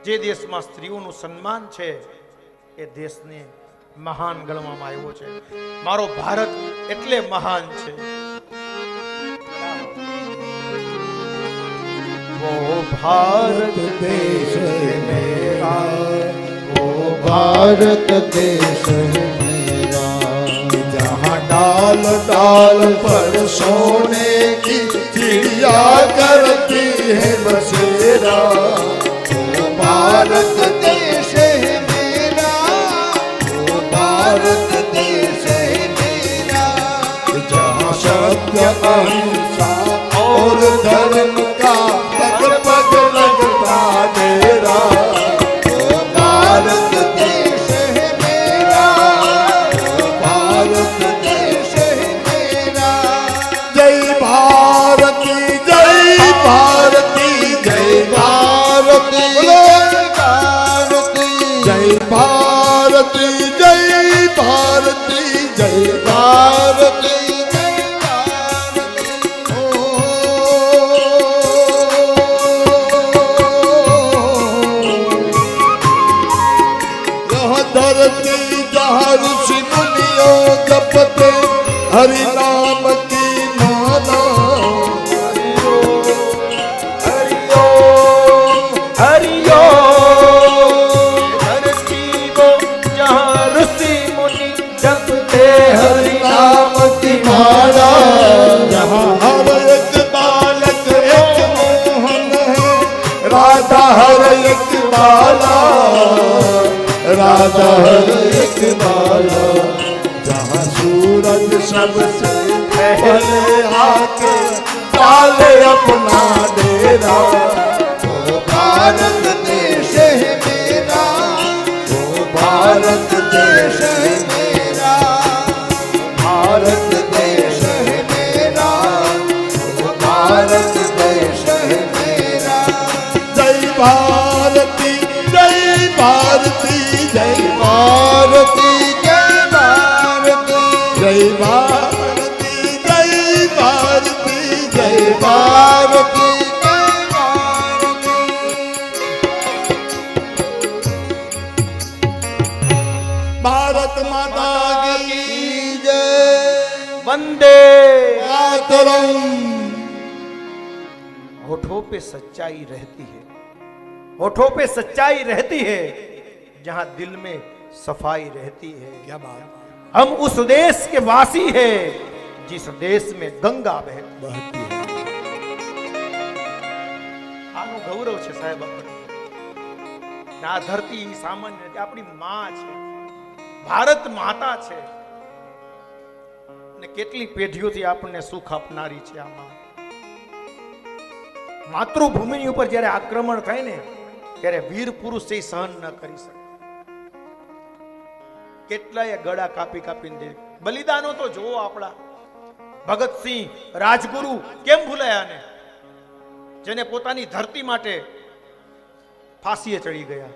જે દેશમાં સ્ત્રીઓનું સન્માન છે એ દેશને મહાન ગણવામાં આવ્યો છે. મારો ભારત એટલે મહાન છે. वो भारत देश है मेरा, वो भारत देश है मेरा, जहाँ डाल डाल पर सोने की चिड़िया करती है बसेरा. वो भारत देश है मेरा, वो भारत देश है मेरा, जहाँ सत्य अहिंसा और धर्म का पग पग लगता डेरा. वो भारत देश है मेरा, वो भारत देश है मेरा. जय भारती जय भारती जय भारती जय भारती जय भारती जय भारती. धरती जहाँ ऋषि मुनियों जपते हरि नाम की माला. हरिओ हरिओ धरती वो जहाँ ऋषि मुनि जपते हरि नाम की माला. जहाँ हर एक बालक एक मोहन है, राधा हर एक बाला, राधा हर एक बाला. जहाँ सूरज सबसे पहले आके डाले अपना डेरा. वो भारत देश है मेरा, वो भारत देश है मेरा, भारत देश है मेरा, वो भारत देश है मेरा. जय भारती जय भारती जय भारती जय भारती जय भारती जय भारती जय भारती जय भारती. भारत माता की जय. वंदे मातरम. होठों पे सच्चाई रहती है, होठों पे सच्चाई रहती है, जहां दिल में सफाई रहती है. क्या बात. हम उस देश के वासी हैं जिस देश में गंगा बहती है. આનું ગૌરવ છે સાહેબ આપણે. આ ધરતી સામાન્ય નથી, આપણી માં છે, ભારત માતા છે, ને કેટલી પેઢીઓથી આપણને સુખ આપનારી છે આ માં. માતૃભૂમિની ઉપર જ્યારે આક્રમણ થાય ને ત્યારે વીર પુરુષ છે સહન ન કરી શકે. કેટલાય ગળા કાપી કાપીને દે. બલિદાનો તો જોવો આપણા. ભગતસિંહ રાજગુરુ કેમ ભૂલાયા ને, જેને પોતાની ધરતી માટે ફાંસીએ ચડી ગયા.